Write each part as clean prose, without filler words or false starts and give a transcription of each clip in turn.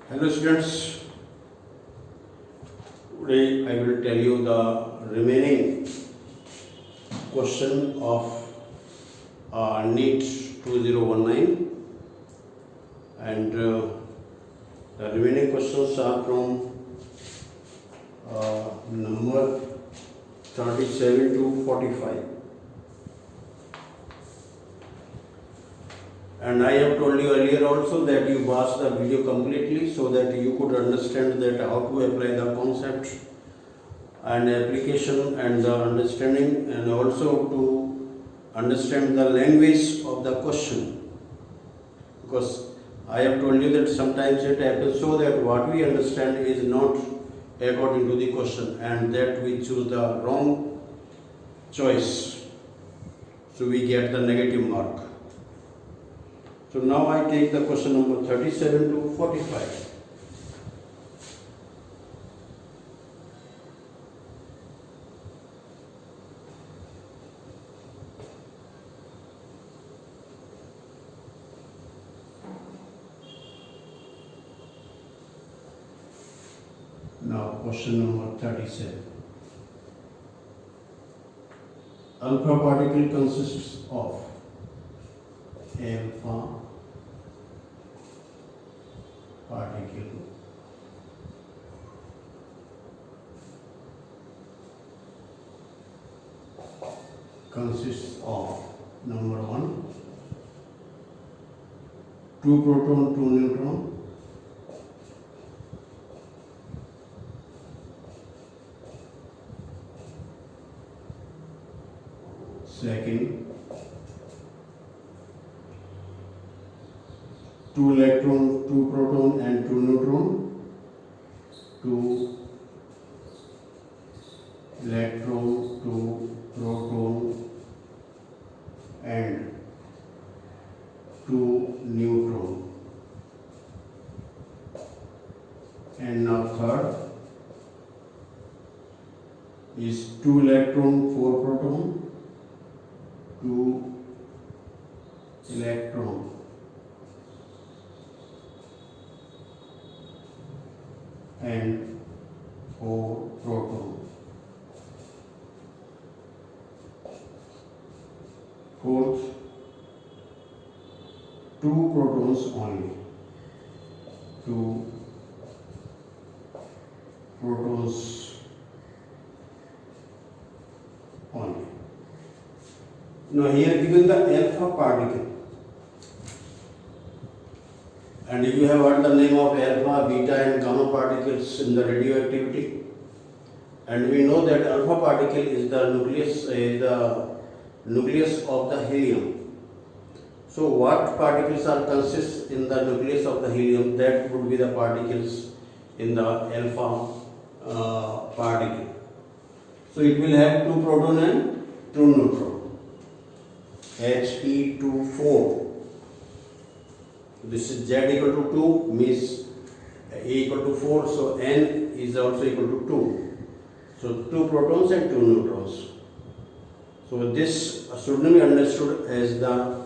Hello students, today I will tell you the remaining question of NEET 2019 and the remaining questions are from number 37 to 45. And I have told you earlier also that you watch the video completely so that you could understand that how to apply the concept and application and the understanding, and also to understand the language of the question. Because I have told you that sometimes it happens so that what we understand is not according to the question, and that we choose the wrong choice. So we get the negative mark. So now I take the question number 37 to 45. Now question number 37. Alpha particle consists of alpha particle consists of number 1, 2 proton, 2 neutron. Second, 2 electron, 2 proton and 2 neutron. 2 electron, 2 proton and 2 neutron. And now third is 2 electron, 4 proton, 2 electron and 4 proton. Fourth, 2 protons only. 2 protons only. Now here given the alpha particle, and you have heard the name of alpha, beta and gamma particles in the radioactivity, and we know that alpha particle is the nucleus of the helium. So what particles are consist in the nucleus of the helium? That would be the particles in the alpha particle. So it will have 2 proton and 2 neutron. He24. This is Z equal to 2 means A equal to 4, so N is also equal to 2. So 2 protons and 2 neutrons. So this should not be understood as the,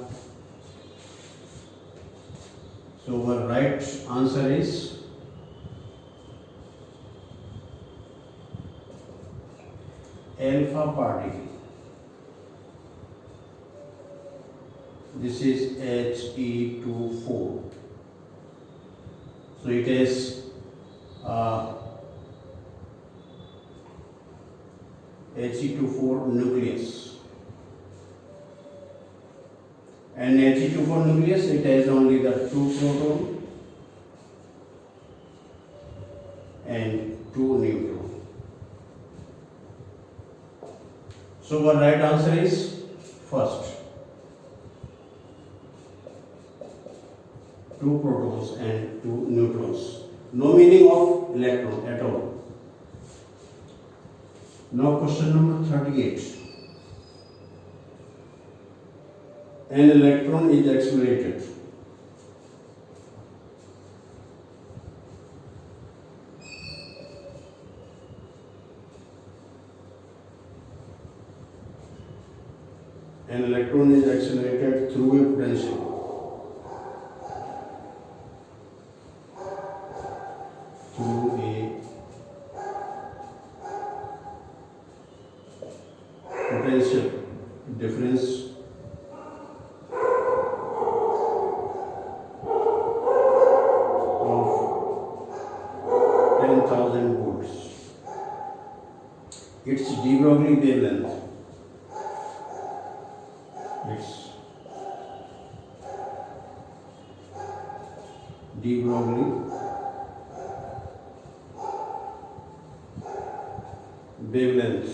so our right answer is alpha particle. This is He24. So it is He24 nucleus. And He24 nucleus, it has only the 2 proton and 2 neutron. So our right answer is first, 2 protons and 2 neutrons. No meaning of electron at all. Now question number 38. An electron is accelerated. An electron is accelerated through a potential. potential difference of 10,000 volts. Its de Broglie wavelength. Its de Broglie wavelength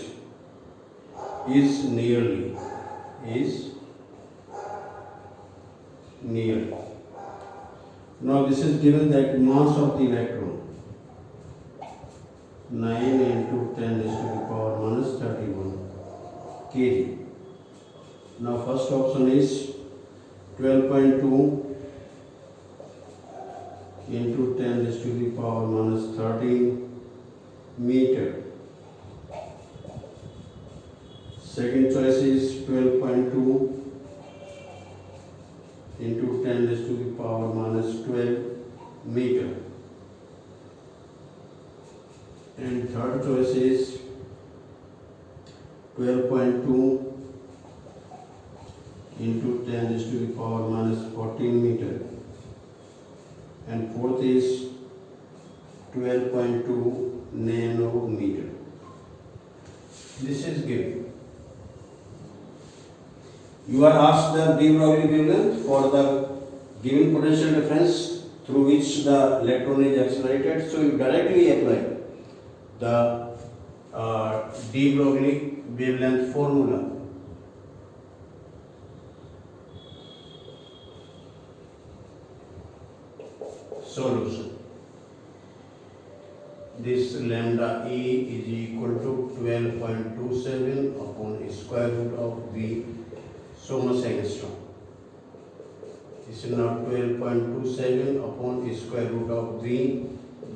is nearly. Now this is given that mass of the electron 9 into 10 is to the power minus 31 kg. Now first option is 12.2 into 10 is to the power minus 13 meter. Second choice is 12.2 into 10 is to the power minus 12 meter. And third choice is 12.2 into 10 is to the power minus 14 meter. And fourth is 12.2 nanometer. This is given. You are asked the de Broglie wavelength for the given potential difference through which the electron is accelerated. So you directly apply the de Broglie wavelength formula. Solution. This lambda E is equal to 12.27 upon square root of V so much angstrom. This is now 12.27 upon square root of V.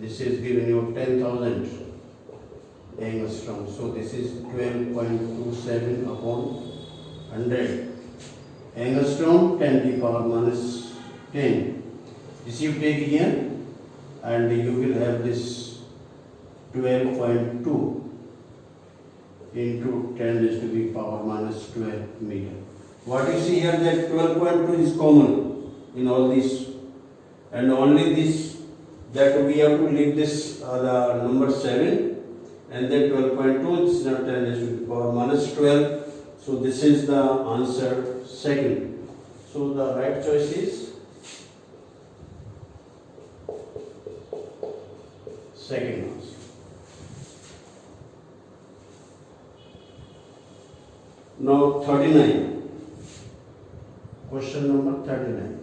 This is given you 10,000 angstrom. So this is 12.27 upon 100 angstrom 10 to the power minus 10. This you take here and you will have this 12.2 into 10 is to the power minus 12 meter. What you see here that 12.2 is common in all these, and only this that we have to leave this the number 7 and then 12.2 is not 10 is to the power minus 12. So this is the answer second. So the right choice is second answer. Now 39. Question number 39.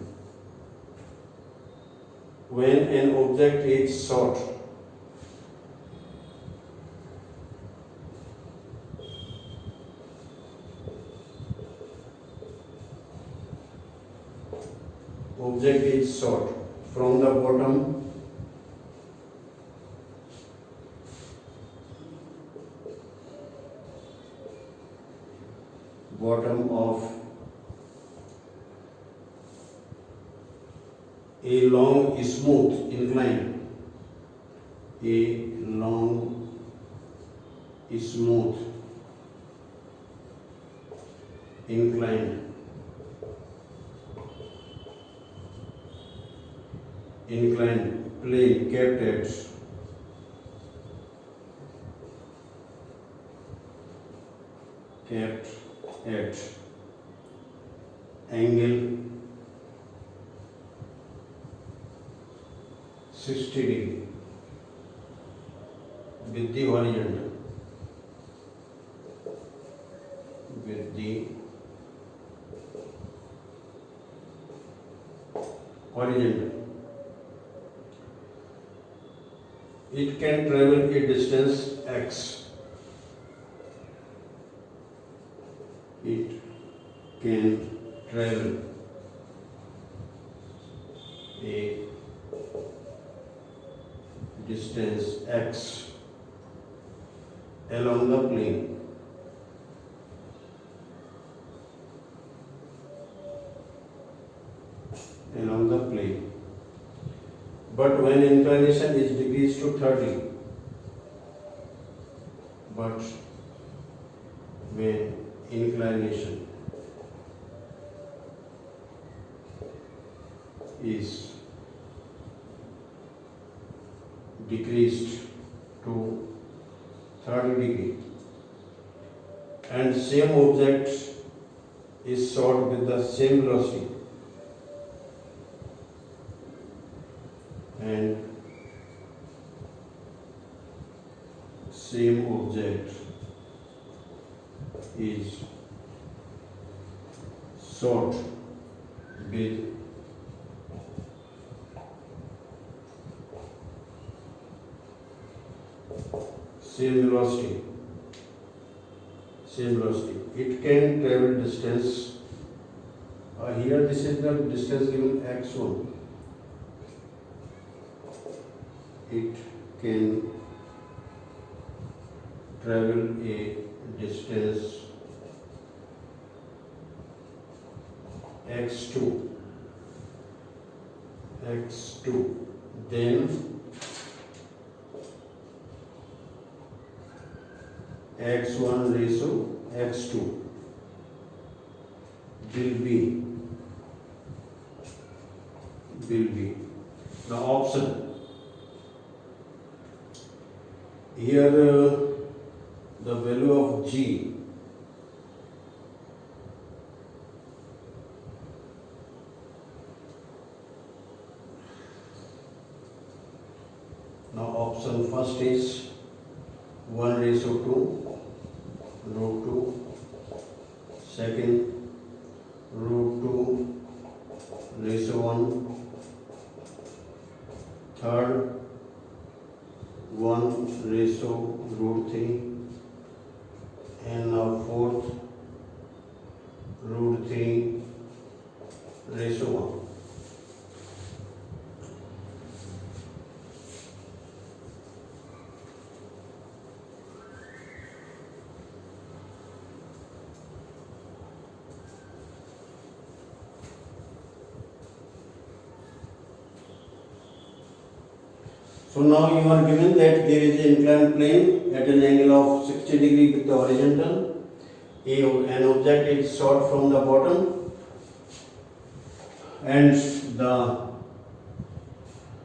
When an object is short, from the bottom of a long smooth incline, inclined plane kept at angle 60 degree with the horizontal. It can travel a distance x. It can travel a distance x along the plane. But when inclination is decreased to 30, but when inclination is decreased to 30 degree and same object is shot with the same velocity and same object is shot with same velocity. It can travel distance. Here this is the distance given x1. It can travel a distance x2. Then x1 ratio x2 will be the option. Here the value of g now option first is 1:2 root 2, second root 2:1, third 1:3, and now fourth root 3:1. So now you are given that there is an inclined plane at an angle of 60 degree with the horizontal. An object is shot from the bottom and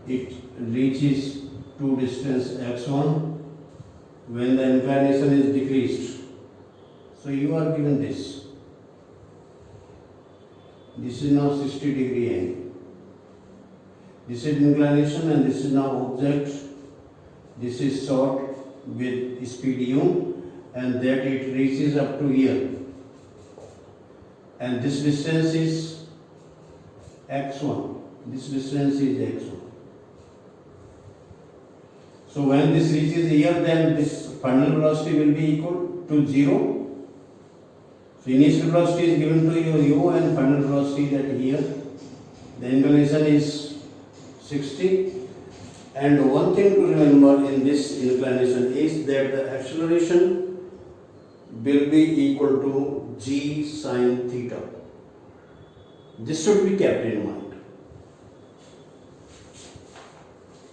it reaches to distance x1 when the inclination is decreased. So you are given this. This is now 60 degree angle. This is inclination and this is now object. This is shot with speed u and that it reaches up to here. And this distance is x1. So when this reaches here, then this final velocity will be equal to 0. So initial velocity is given to u and final velocity that here. The inclination is 60, and one thing to remember in this inclination is that the acceleration will be equal to g sin theta. This should be kept in mind.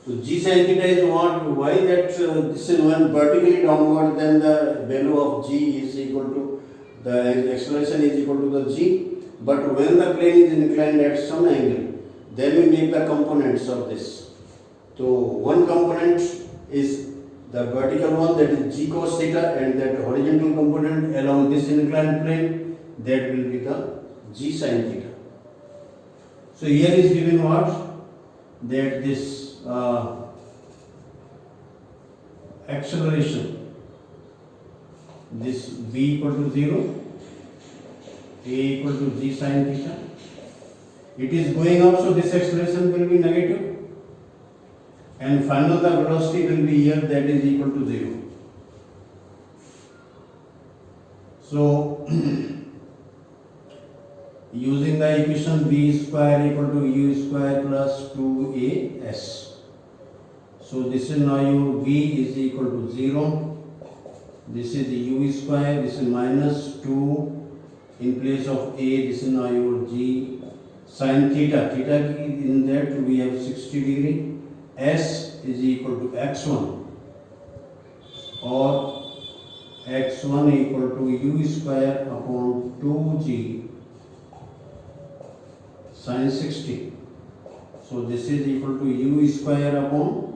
So g sin theta is what? Why that this is when vertically downward, then the value of g is equal to the acceleration is equal to the g. But when the plane is inclined at some angle, then we make the components of this. So one component is the vertical one, that is g cos theta, and that horizontal component along this inclined plane, that will be the g sin theta. So here is given what? That this acceleration, this v equal to 0, a equal to g sin theta. It is going up, so this acceleration will be negative, and final the velocity will be here, that is equal to 0. So using the equation v square equal to u square plus 2as, so this is now v is equal to 0. This is u square, this is minus 2 in place of a, this is now your g sin theta. Theta in that we have 60 degree. S is equal to x1 or x1 equal to u square upon 2g sin 60. So this is equal to u square upon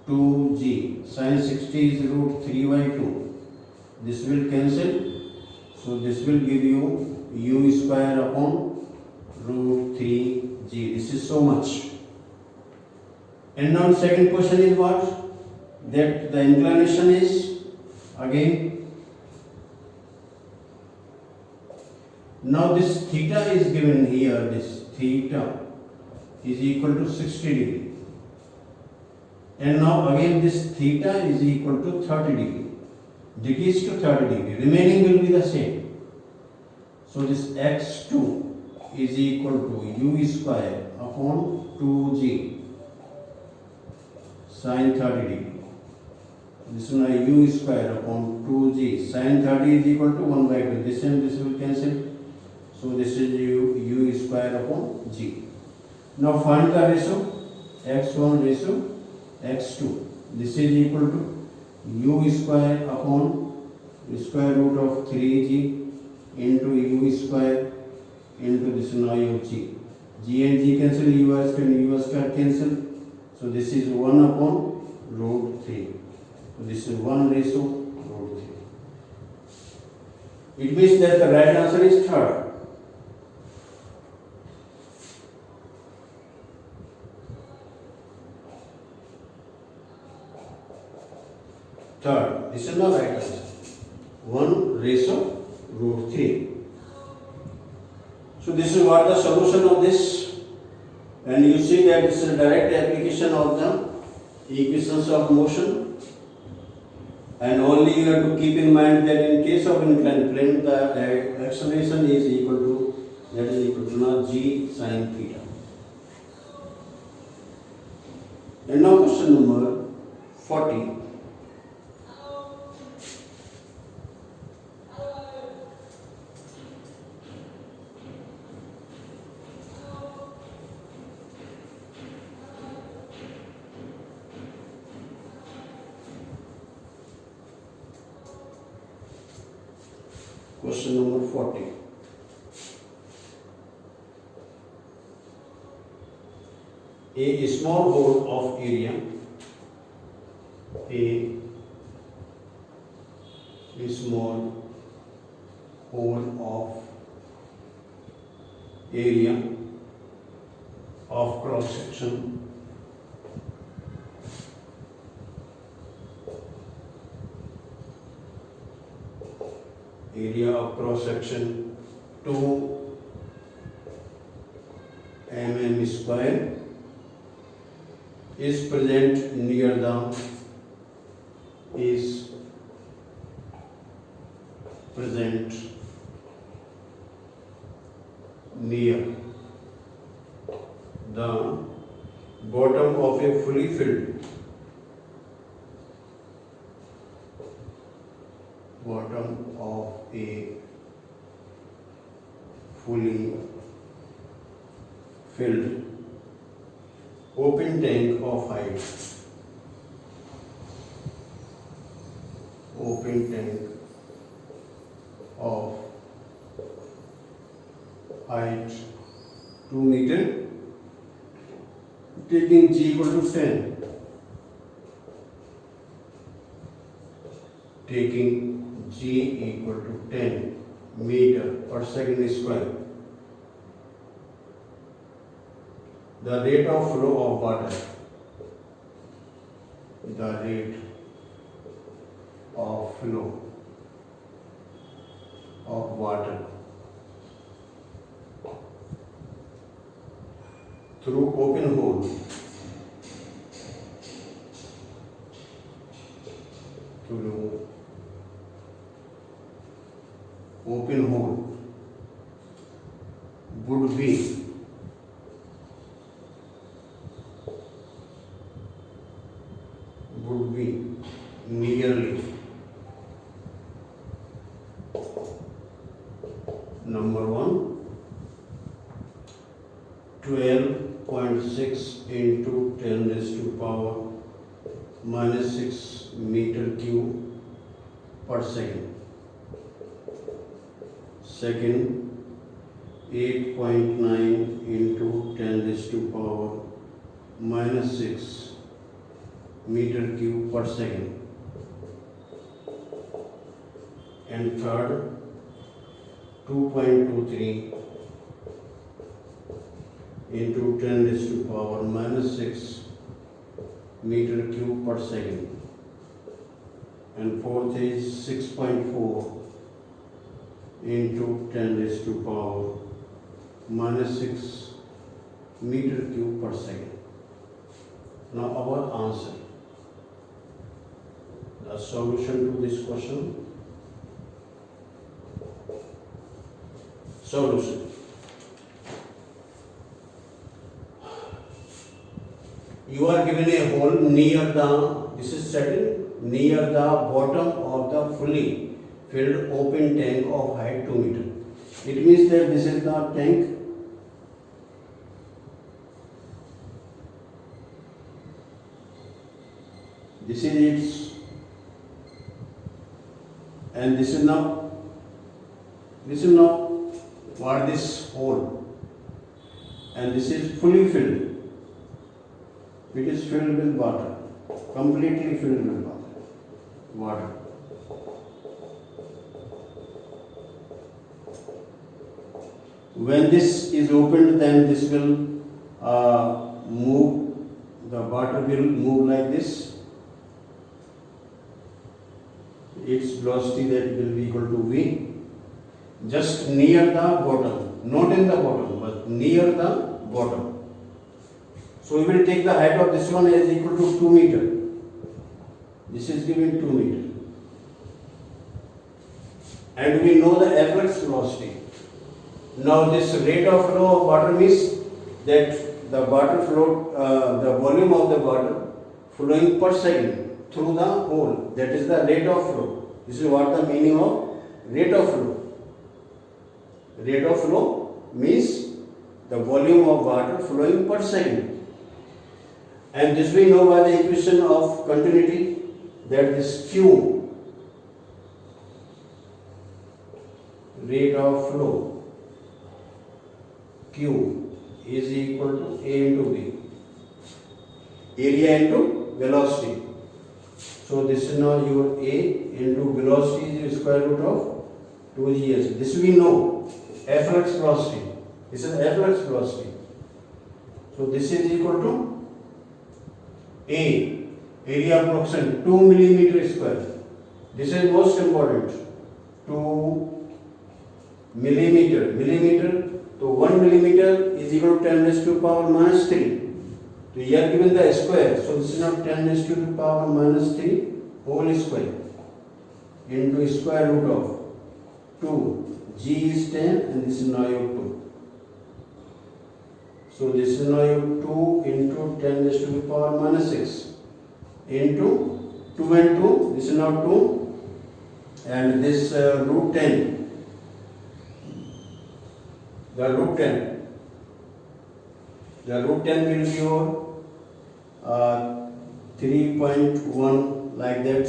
2g. Sin 60 is root 3 by 2. This will cancel. So this will give you u square upon root 3g. This is so much. And now second question is what? That the inclination is again. Now this theta is given here. This theta is equal to 60 degree. And now again this theta is equal to 30 degree. Decrease to 30 degree. Remaining will be the same. So this x2 is equal to u square upon 2g sin 30 degree. This one u square upon 2g sin 30 is equal to 1 by 2. This and this will cancel. So this is u square upon g. Now find the ratio x1 ratio x2. This is equal to u square upon square root of 3g into u square into this now g. G and g cancel, u square cancel. So this is 1 upon root 3. So this is 1 ratio root 3. It means that the right answer is third. Third, this is the right answer. 1 ratio root 3. So this is what the solution of this. And you see that this is a direct application of the equations of motion. And only you have to keep in mind that in case of inclined plane, the acceleration is equal to now g sin theta. And now question number 40. Question number 40. A small hole of area, a small hole of area of cross section section 2 mm square is present near the bottom of a fully filled open tank of height 2 meter, taking g equal to 10. Taking g equal to 10 meter per second square. The rate of flow of water. The rate of flow of water through open hole. Through open hole would be nearly number 1 12.6 into 10 raised to power minus 6 meter cube per second. Second, 8.9 into 10 raised to power minus 6 meter cube per second. And third, 2.23 into 10 raised to power minus 6 meter cube per second. And fourth is 6.4 into 10 raised to power minus 6 meter cube per second. Now our answer. The solution to this question. Solution. You are given a hole near the, this is settled, near the bottom of the fully filled open tank of height 2 meter. It means that this is the tank. This is its, and this is now what this hole, and this is fully filled. It is filled with water, completely filled with water. When this is opened, then this will move, the water will move like this. Its velocity that will be equal to V. Just near the bottom, not in the bottom, but near the bottom. So we will take the height of this one as equal to 2 meter. This is given 2 meter. And we know the efflux velocity. Now this rate of flow of water means that the water flow, the volume of the water flowing per second through the hole. That is the rate of flow. This is what the meaning of rate of flow. Rate of flow means the volume of water flowing per second. And this we know by the equation of continuity, that this Q, rate of flow, Q is equal to A into V, area into velocity. So this is now your A into velocity is square root of 2gs. This we know, efflux velocity. This is efflux velocity. So this is equal to A, area approximation 2 millimeter square. This is most important. 2 millimeter. Millimeter. So 1 millimeter is equal to 10 raised to power minus 3. So here given the square. So this is now 10 raised to the power minus 3 whole square into square root of 2. G is 10 and this is now your 2. So this is now your 2 into 10 raised to the power minus 6 into 2 and 2. This is now 2 and this root 10. The root 10. The root 10 will be your 3.1 like that.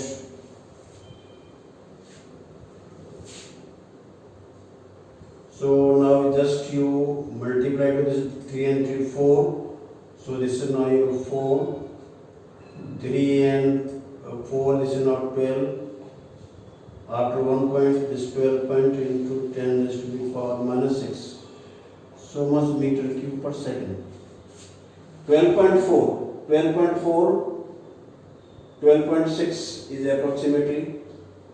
So now just you multiply to this 3 and 3, 4. So this is now your 4. 3 and 4, this is now 12. After 1 point, this 12 point into 10 raised to the power minus 6. So much meter cube per second. 12.4, 12.6 is approximately,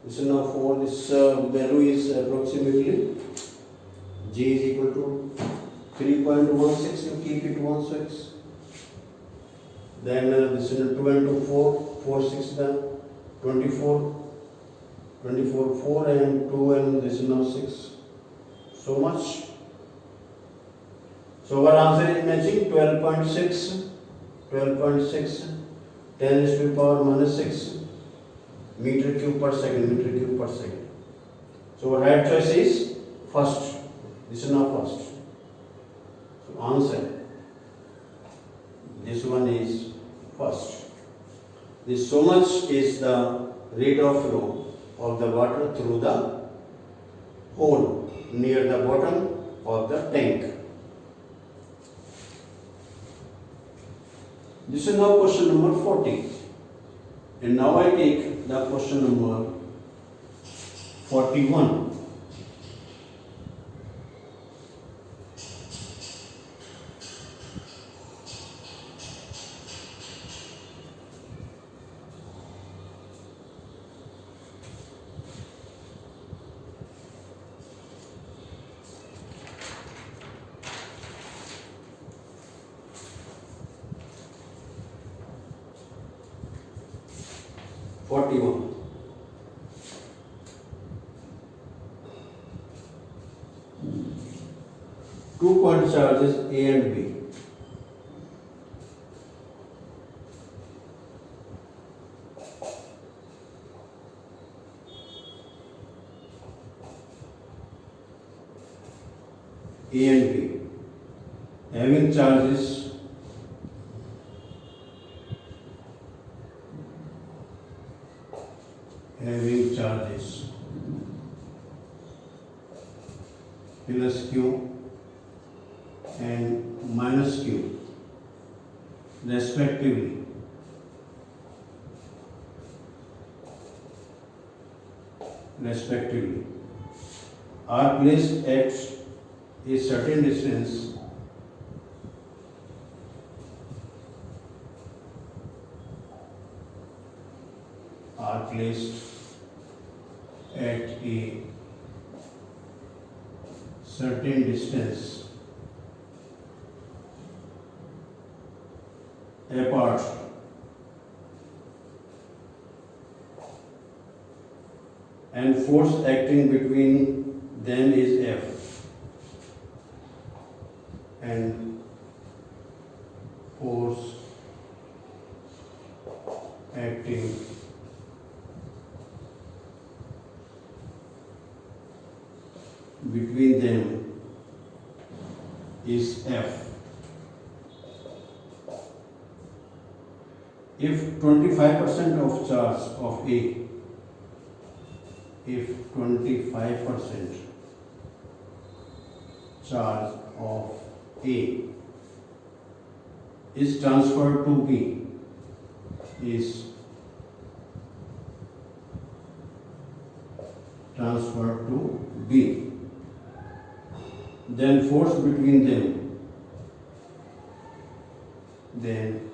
this is now 4, this value is approximately, G is equal to 3.16, you keep it 16. Then this is 2 and 2, 4, 4, 6, then 24, 4 and 2 and this is now 6. So much. So our answer is matching 12.6, 10 raised to the power minus 6 meter cube per second. So our right choice is first. This is now first. So answer. This one is first. This so much is the rate of flow of the water through the hole near the bottom of the tank. This is now question number 40. And now I take the question number 41. Two-point charges A and B. A and B having charges plus Q and minus Q respectively. Are placed at a certain distance apart and force acting between them is F, and force acting between them is F. If 25% of charge of A, if 25% charge of A is transferred to B, then force between them, then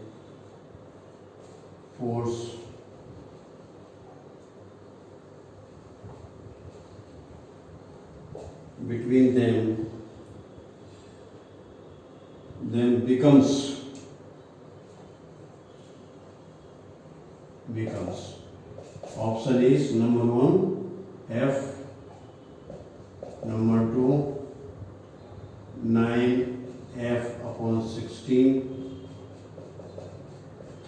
becomes option is number 1 F, number 2 9F upon 16,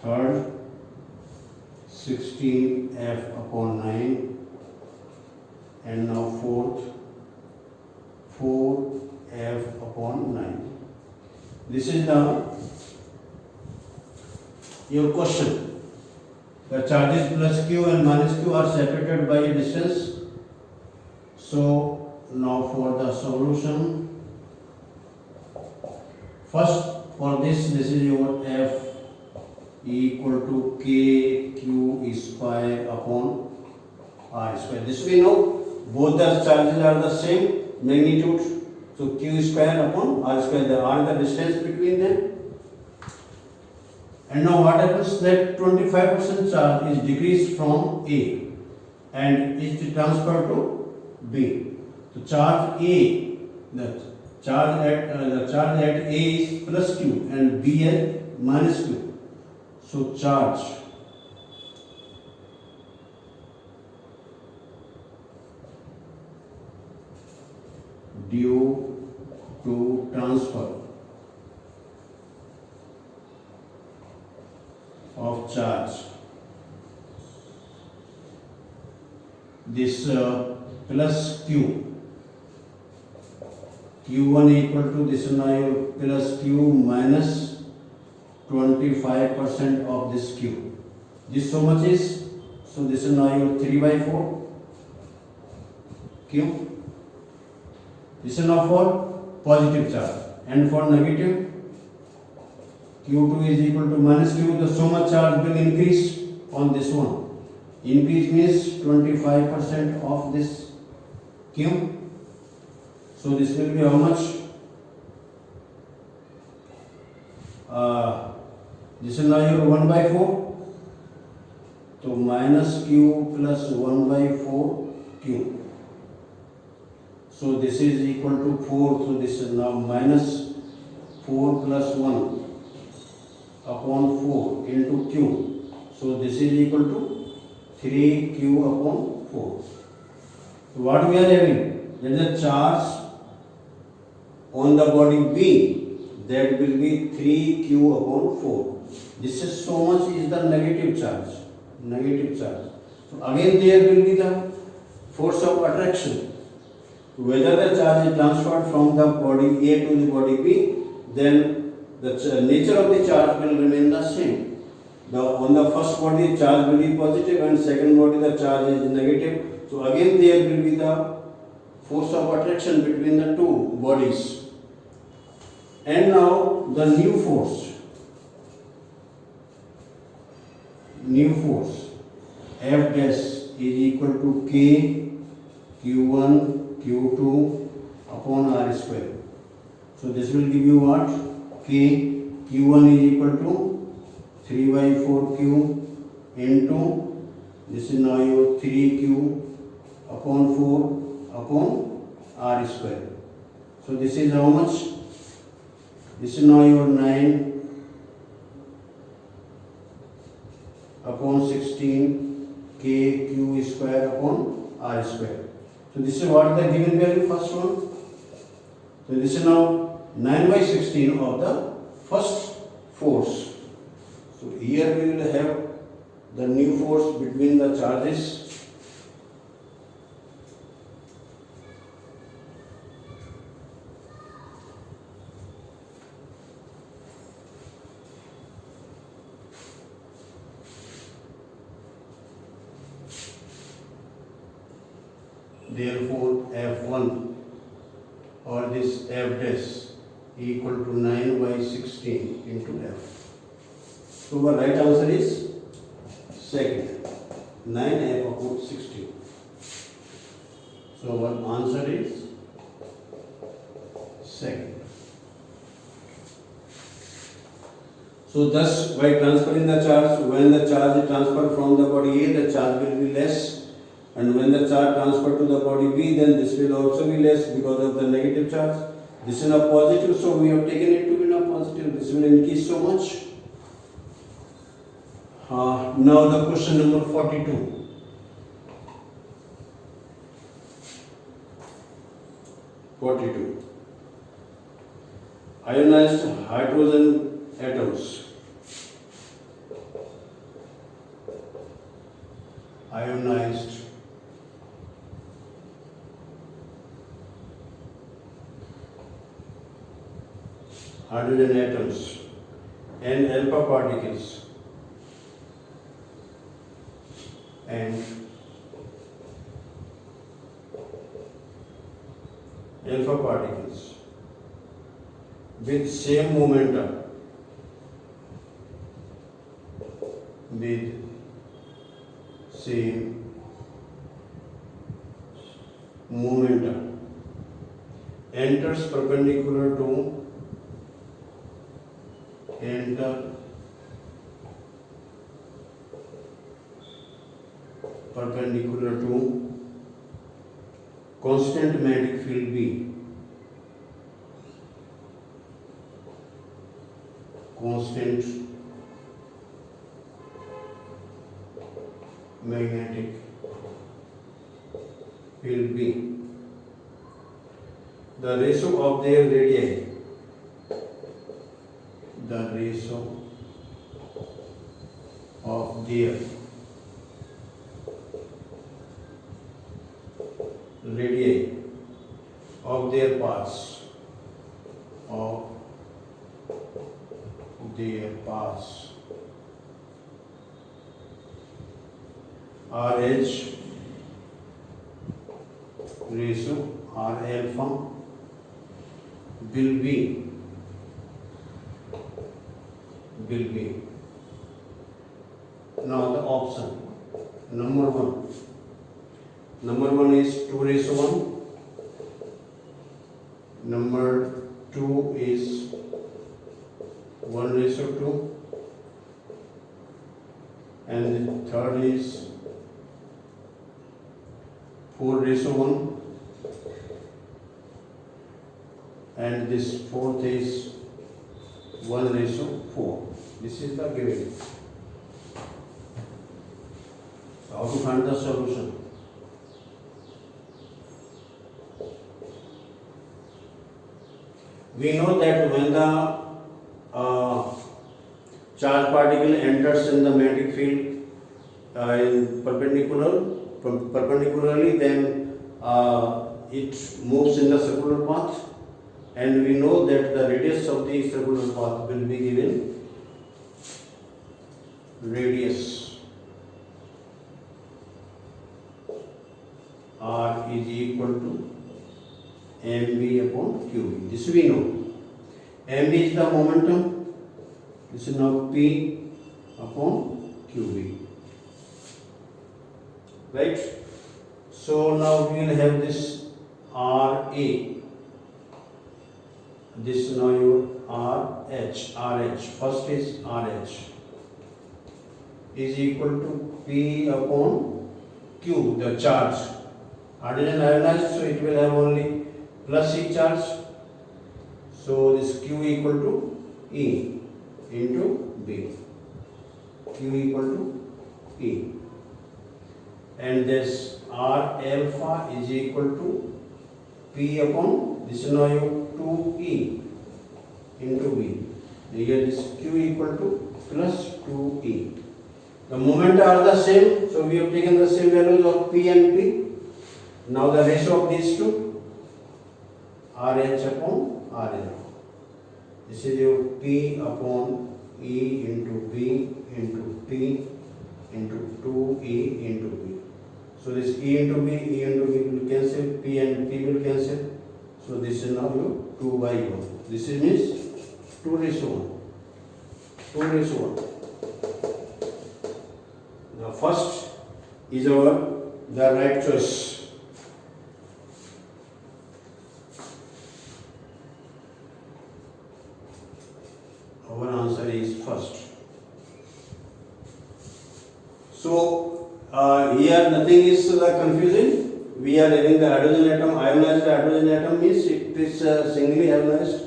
third 16F upon 9, and now fourth 4F upon 9. This is your question. The charges plus Q and minus Q are separated by a distance. So now for the solution, first for this is your F equal to KQ square upon R square. This we know, both the charges are the same magnitude. So Q square upon R square, the R the distance between them. And now what happens that 25% charge is decreased from A and is transferred to B. So charge A, the charge at A is plus Q and B is minus Q. So charge due to transfer of charge, this plus Q, Q1 equal to this is now plus Q minus 25% of this Q. This so much is, so this is now your 3/4 Q. This is now for positive charge, and for negative, Q2 is equal to minus Q. So much charge will increase on this one. Increase means 25% of this Q. So this will be how much? This is now your 1 by 4. So minus Q plus 1 by 4 Q. So this is equal to 4. So this is now minus 4 plus 1 upon 4 into Q. So this is equal to 3Q upon 4. So what we are having? There is a charge on the body B. That will be 3Q upon 4. This is so much is the negative charge. Negative charge. So again there will be the force of attraction. Whether the charge is transferred from the body A to the body B, then the nature of the charge will remain the same. On the first body charge will be positive and second body the charge is negative. So again there will be the force of attraction between the two bodies. And now the new force F dash is equal to K Q1 Q2 upon R square. So this will give you what? K Q1 is equal to 3 by 4Q into, this is now your 3Q upon 4 upon R square. So this is how much? This is now your 9 upon 16 K Q square upon R square. So this is what the given value, first one. So this is now 9 by 16 of the first force. So here we will have the new force between the charges. Therefore, F1 or this F dash equal to 9 by 16 into F. So the right answer is second, 9F upon 16. So our answer is second. So thus, by transferring the charge, when the charge is transferred from the body A, the charge will be less. And when the charge transferred to the body B, then this will also be less because of the negative charge. This is a positive, so we have taken it to be a positive. This will increase so much. Now the question number 42. Ionized hydrogen atoms. Ionized hydrogen atoms and alpha particles and alpha particles with same momentum enters perpendicular to constant magnetic field B. Constant magnetic field B. The ratio of their radii. The ratio of their radii of their paths are as ratio R alpha will be now the option number one is 2:1, number 2 is 1:2, and the third is 4:1, and this fourth is 1:4. This is the given. So how to find the solution? We know that when the charge particle enters in the magnetic field in perpendicularly, then it moves in the circular path, and we know that the radius of the circular path will be given radius R is equal to mv upon qv. This we know. mv is the momentum. This is now p upon qv. Right? So now we will have this RA. This is now your RH. First is RH is equal to P upon Q, the charge. Hydrogen ionized, so it will have only plus E charge. So this Q equal to E into B. Q equal to E. And this R alpha is equal to P upon, this is now your 2E into V. Here this Q equal to plus 2E. The momenta are the same, so we have taken the same values of P and P. Now the ratio of these two, RH upon RL. This is your P upon E into B into P into 2E into B. So this E into B will cancel, P and P will cancel. So this is now your 2/1. This is means 2:1. 2:1. Now first is the right choice. Our answer is first. So here nothing is confusing. We are having the hydrogen atom, ionized hydrogen atom means it is singly ionized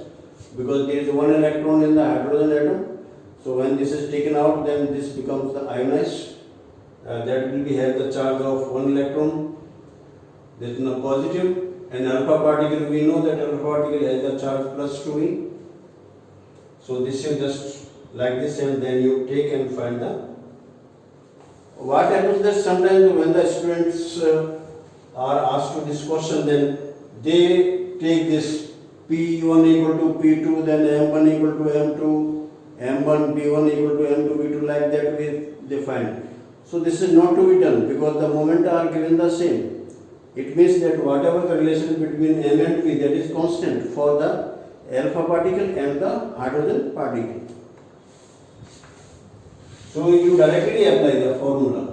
because there is one electron in the hydrogen atom. So when this is taken out, then this becomes the ionized. That will be have the charge of one electron. That is now positive. And alpha particle, we know that alpha particle has the charge plus 2e. So this is just like this, and then you take and find the. What happens that sometimes when the students are asked to this question, then they take this P1 equal to P2, then M1 equal to M2, M1 P1 equal to M2 P2, like that way they find. So this is not to be done because the momenta are given the same. It means that whatever the relation between M and P, that is constant for the alpha particle and the hydrogen particle. So you directly apply the formula.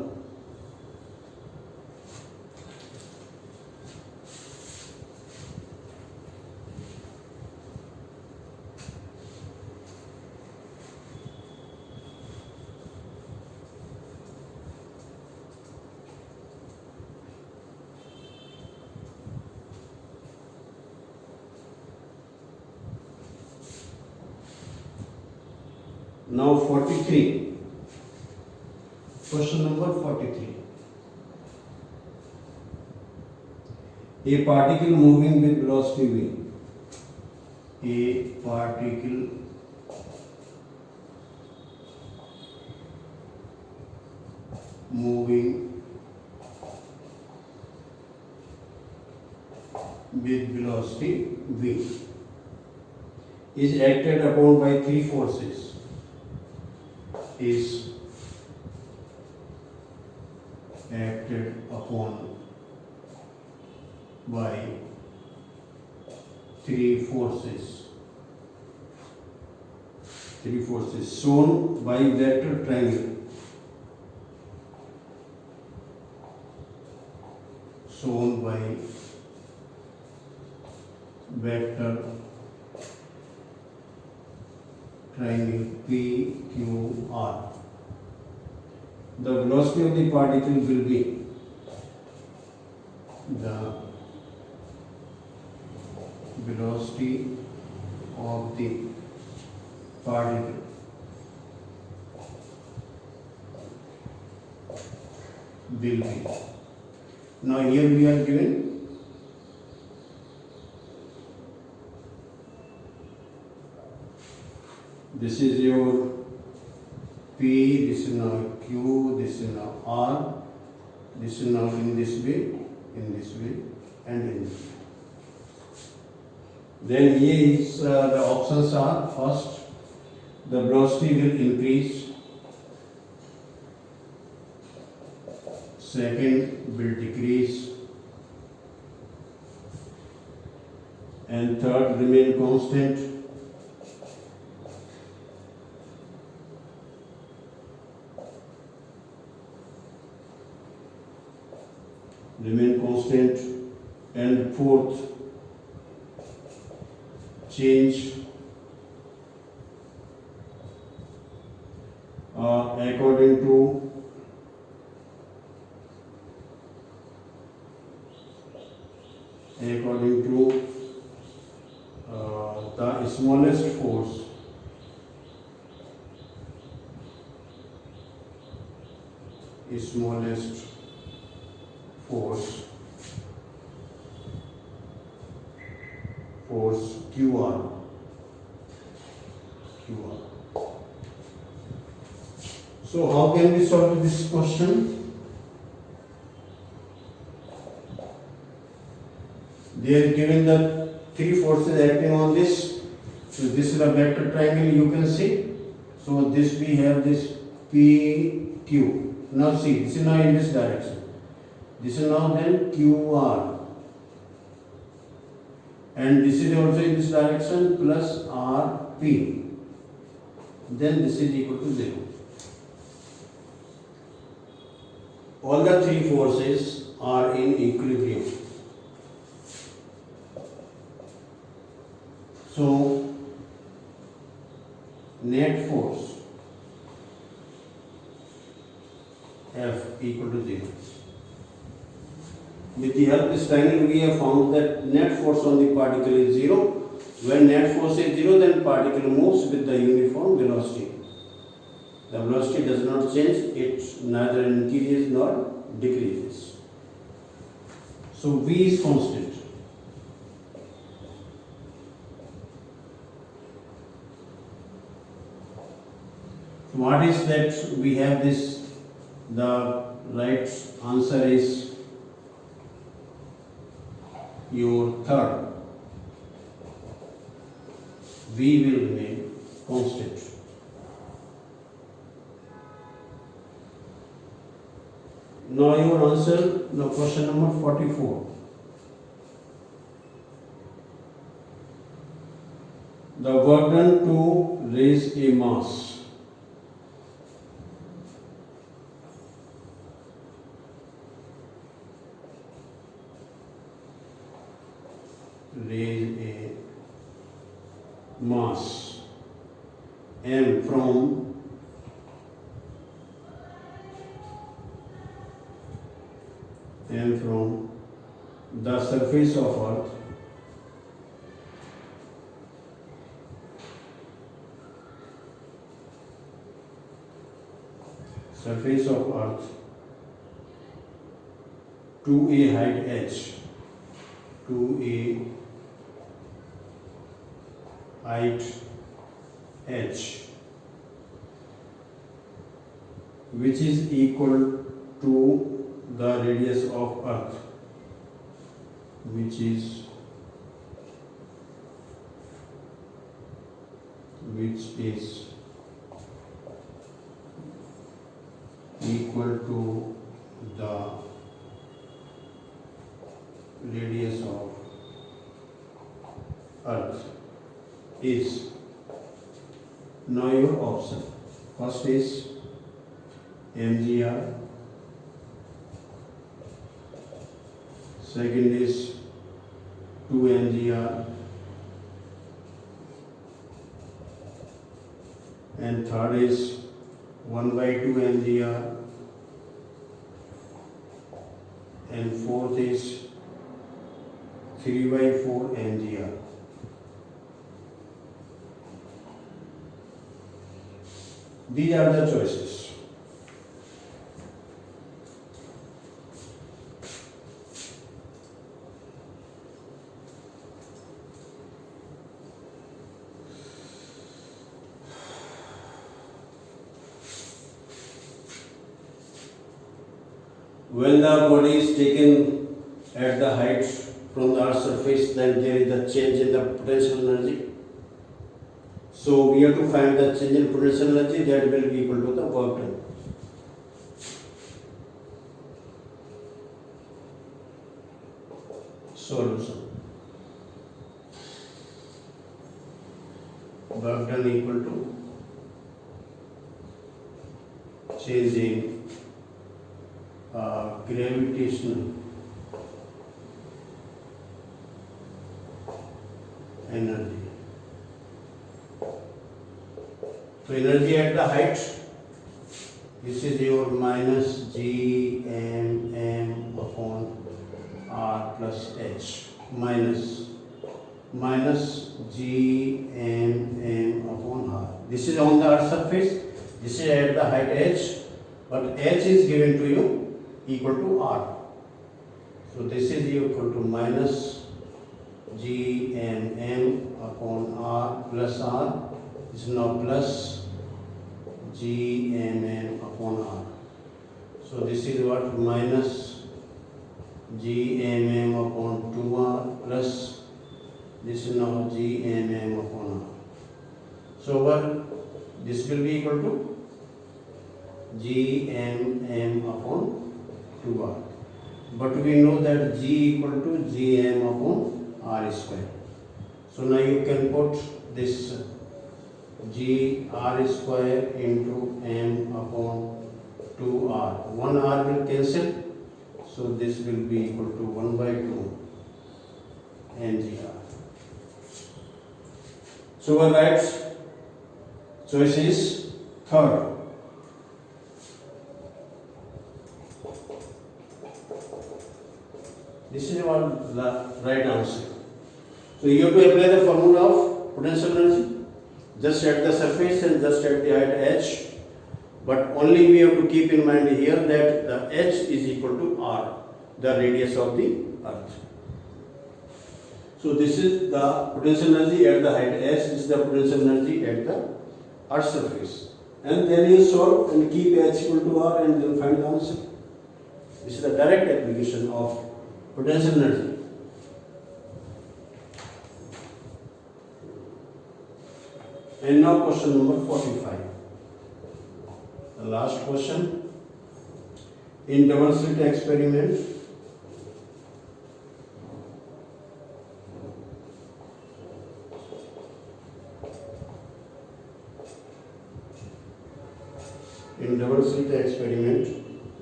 Now 43. Question number 43. A particle moving with velocity v. A particle moving with velocity v is acted upon by three forces. Is acted upon by three forces shown by vector triangle. Shown by vector triangle PQR. The velocity of the particle will be the velocity of the particle will be. Now here we are given this is your P, this is now Q, this is now R, this is now in this way, and in this way. Then here is the options are: first, the velocity will increase; second, will decrease; and third, remain constant. And fourth, change according to the smallest force QR. So how can we solve this question? They are given the three forces acting on this. So this is a vector triangle, you can see. So this we have this PQ. Now see, this is now in this direction. This is now then QR. And this is also in this direction plus RP. Then this is equal to 0. All the three forces are in equilibrium. So net force F equal to 0. With the help of this triangle, we have found that net force on the particle is 0. When net force is 0, then particle moves with the uniform velocity. The velocity does not change, it neither increases nor decreases. So V is constant. So what is that? We have this, the right answer is your third. V will remain constant. Now your answer, the question number 44. The work done to raise a mass. Raise a mass M from the surface of Earth to a height h, which is equal to the radius of Earth, which is equal to the radius of Earth is. Now your option. First is mgr, second is 2 mgr, and third is 1 by 2 mgr, and fourth is 3 by 4 mgr. These are the choices. When the body is taken at the height from the earth's surface, then there is a change in the potential energy. So we have to find the change in potential energy that will be equal to the work done. Solution. Work done equal to change in gravitational energy. So energy at the height, this is your minus g m upon r plus h, minus g m upon r. This is on the earth surface, this is at the height h, but h is given to you equal to r. So this is equal to minus g m upon r plus r. This is now plus g m upon r. So this is what? Minus g m upon 2r plus this is now g m upon r. So what? This will be equal to g m upon 2r. But we know that g equal to g m upon r square. So now you can put this g r square into m upon 2r. 1 r will cancel. So this will be equal to 1 by 2 mgr. So our right choice is third. This is our right answer. So you have to apply the formula of potential energy just at the surface and just at the height h. But only we have to keep in mind here that the h is equal to r, the radius of the earth. So this is the potential energy at the height h, this is the potential energy at the earth's surface. And then you solve and keep h equal to r and then find the answer. This is the direct application of potential energy. And now question number 45. The last question. In double slit experiment,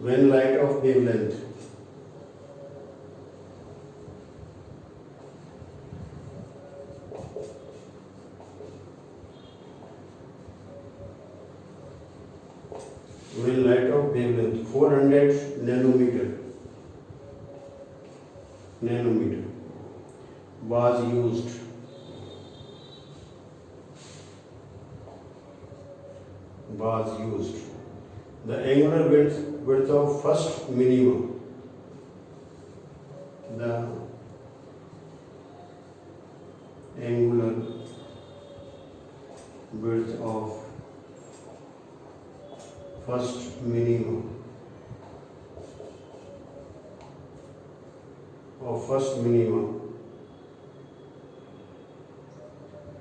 when light of wavelength when light of wavelength 400 nanometer was used the angular width of first minimum, the angular width of first minimum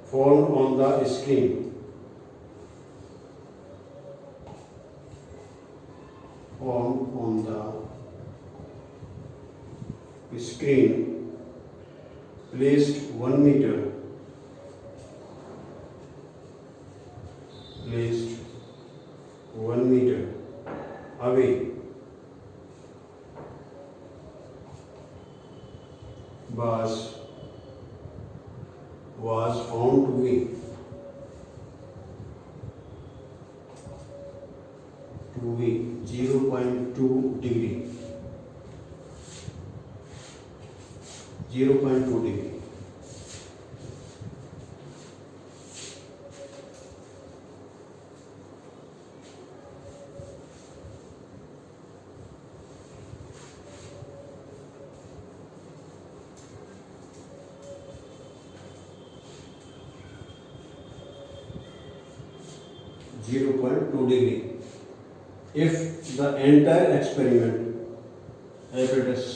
formed on the screen screen placed 1 meter away was found to be 0.2 degree. 0.2 degree. If the entire experiment apparatus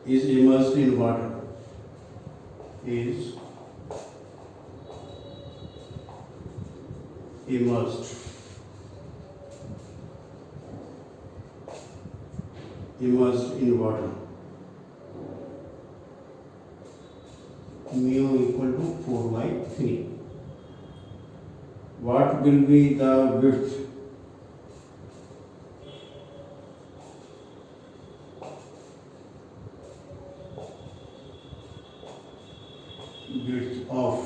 is immersed in water, immersed in water, mu equal to 4/3. What will be the width? Width of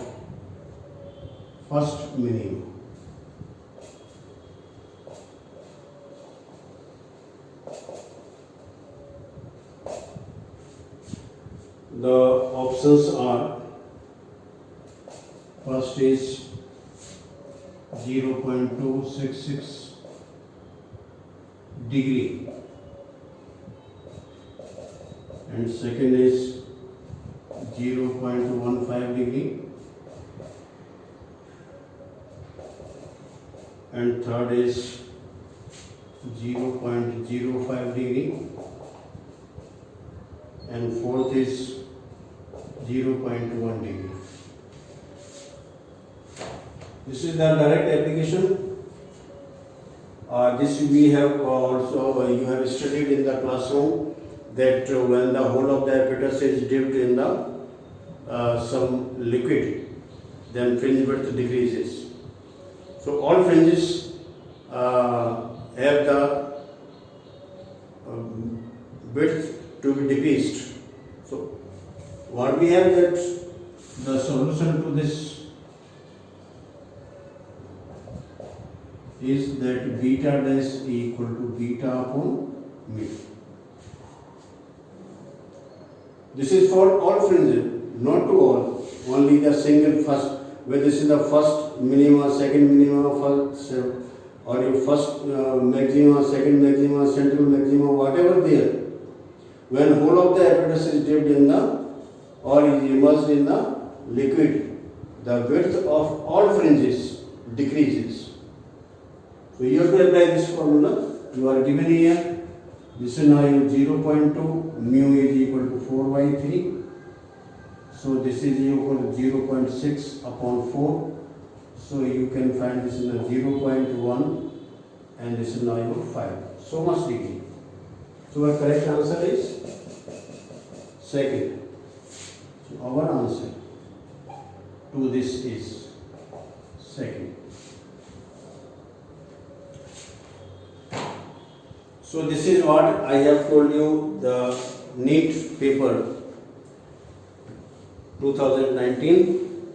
first minimum. The options are: first is 0.266 degree and second is 0.15 degree and third is 0.05 degree and fourth is 0.1 degree. This is the direct application. This we have also you have studied in the classroom that when the whole of the apparatus is dipped in the some liquid, then fringe width decreases. So all fringes have the width to be decreased. So what we have that the solution to this is that beta dash equal to beta upon mu. This is for all fringes, not to all, only the single first, where this is the first minima, second minima, first or your first maxima, second maxima, central maxima, whatever there. When whole of the apparatus is dipped in the or is immersed in the liquid, the width of all fringes decreases. So you have to apply this formula. You are given here. This is now 0.2, mu is equal to 4/3. So this is equal to 0.6 upon 4. So you can find this is a 0.1 and this is now 5. So much degree. So our correct answer is second. So our answer to this is second. So this is what I have told you, the NEET paper 2019,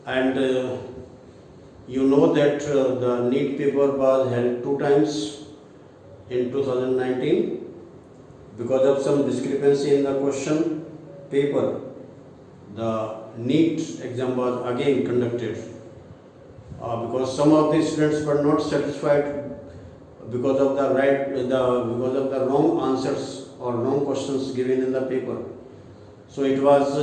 and you know that the NEET paper was held 2 times in 2019 because of some discrepancy in the question paper. The NEET exam was again conducted because some of the students were not satisfied because of the wrong answers or wrong questions given in the paper. So it was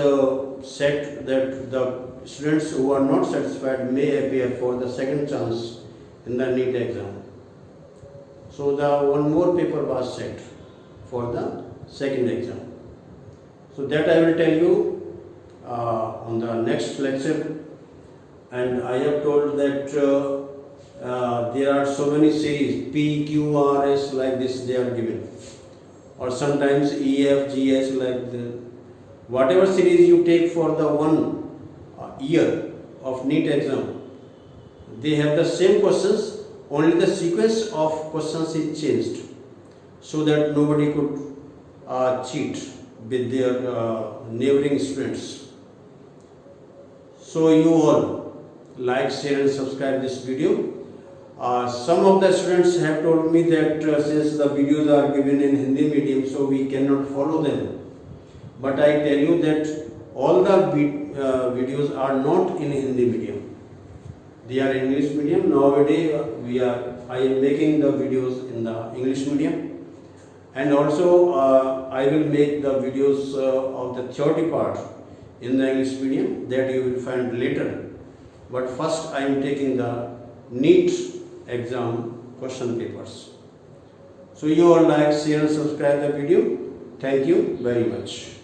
said that the students who are not satisfied may appear for the second chance in the NEET exam. So the one more paper was set for the second exam. So that I will tell you on the next lecture. And I have told that there are so many series P, Q, R, S like this they are given, or sometimes E, F, G, H like the whatever series you take for the one year of NEET exam, they have the same questions, only the sequence of questions is changed so that nobody could cheat with their neighboring students. So you all like, share and subscribe this video. Some of the students have told me that since the videos are given in Hindi medium, so we cannot follow them. But I tell you that all the videos are not in Hindi medium. They are English medium. Nowadays I am making the videos in the English medium, and also I will make the videos of the theory part in the English medium that you will find later. But first I am taking the NEET exam question papers. So you all like, share and subscribe the video. Thank you very much.